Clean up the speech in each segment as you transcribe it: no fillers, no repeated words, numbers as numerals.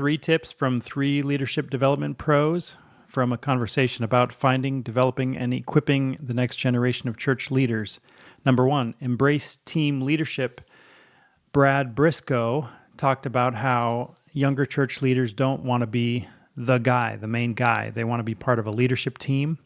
3 tips from 3 leadership development pros from a conversation about finding, developing, and equipping the next generation of church leaders. Number 1, embrace team leadership. Brad Brisco talked about how younger church leaders don't want to be the guy, the main guy. They want to be part of a leadership team.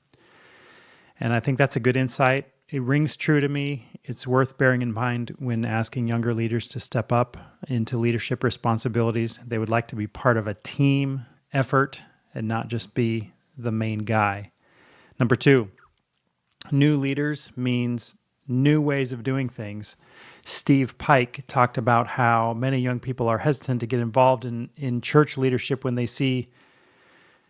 And I think that's a good insight. It rings true to me. It's worth bearing in mind when asking younger leaders to step up into leadership responsibilities. They would like to be part of a team effort and not just be the main guy. Number 2, new leaders means new ways of doing things. Steve Pike talked about how many young people are hesitant to get involved in church leadership when they see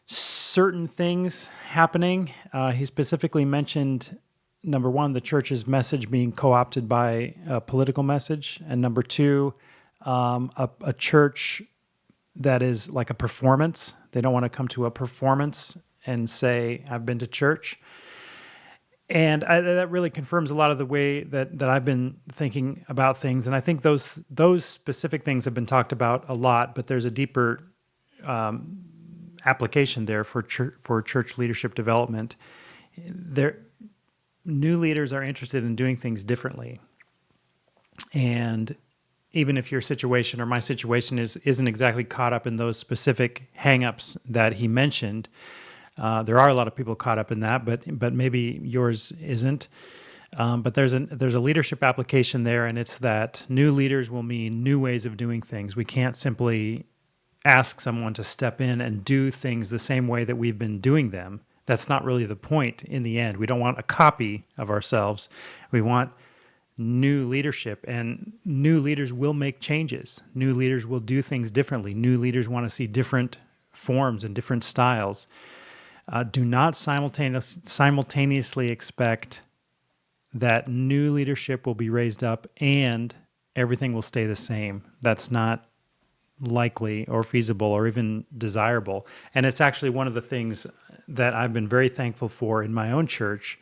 certain things happening. He specifically mentioned, number 1, the church's message being co-opted by a political message, and number 2, a church that is like a performance. They don't want to come to a performance and say, I've been to church. And that really confirms a lot of the way that I've been thinking about things. And I think those specific things have been talked about a lot, but there's a deeper application there for church leadership development. New leaders are interested in doing things differently. And even if your situation or my situation isn't exactly caught up in those specific hang-ups that he mentioned, there are a lot of people caught up in that, but maybe yours isn't. But there's a leadership application there, and it's that new leaders will mean new ways of doing things. We can't simply ask someone to step in and do things the same way that we've been doing them. That's not really the point in the end. We don't want a copy of ourselves. We want new leadership, and new leaders will make changes. New leaders will do things differently. New leaders want to see different forms and different styles. Do not simultaneously expect that new leadership will be raised up and everything will stay the same. That's not likely or feasible or even desirable. And it's actually one of the things that I've been very thankful for in my own church.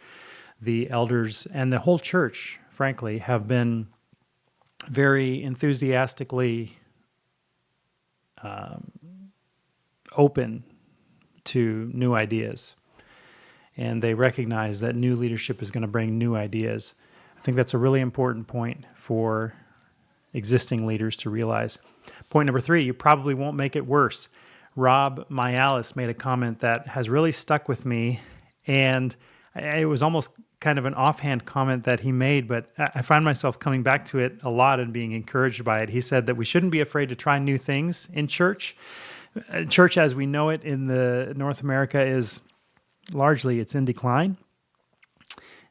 The elders and the whole church, frankly, have been very enthusiastically open to new ideas. And they recognize that new leadership is going to bring new ideas. I think that's a really important point for existing leaders to realize. Point number 3, you probably won't make it worse. Rob Myallis made a comment that has really stuck with me, and it was almost kind of an offhand comment that he made, but I find myself coming back to it a lot and being encouraged by it. He said that we shouldn't be afraid to try new things in church. Church as we know it in the North America is largely, it's in decline,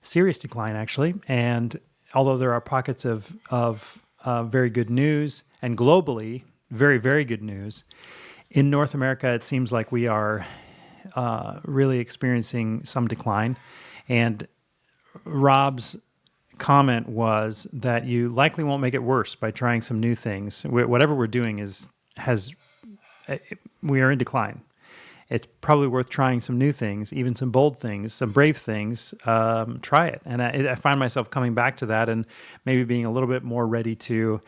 serious decline actually. And although there are pockets of very good news, and globally, very, very good news, in North America, it seems like we are really experiencing some decline. And Rob's comment was that you likely won't make it worse by trying some new things. Whatever we're doing we are in decline. It's probably worth trying some new things, even some bold things, some brave things. Try it. And I find myself coming back to that and maybe being a little bit more ready to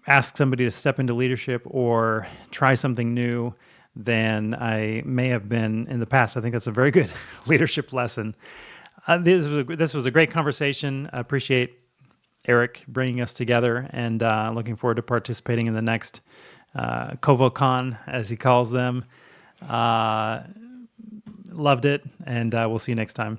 ask somebody to step into leadership or try something new than I may have been in the past. I think that's a very good leadership lesson. This was a great conversation. I appreciate Eric bringing us together, and looking forward to participating in the next CovoCon, as he calls them. Loved it, and we'll see you next time.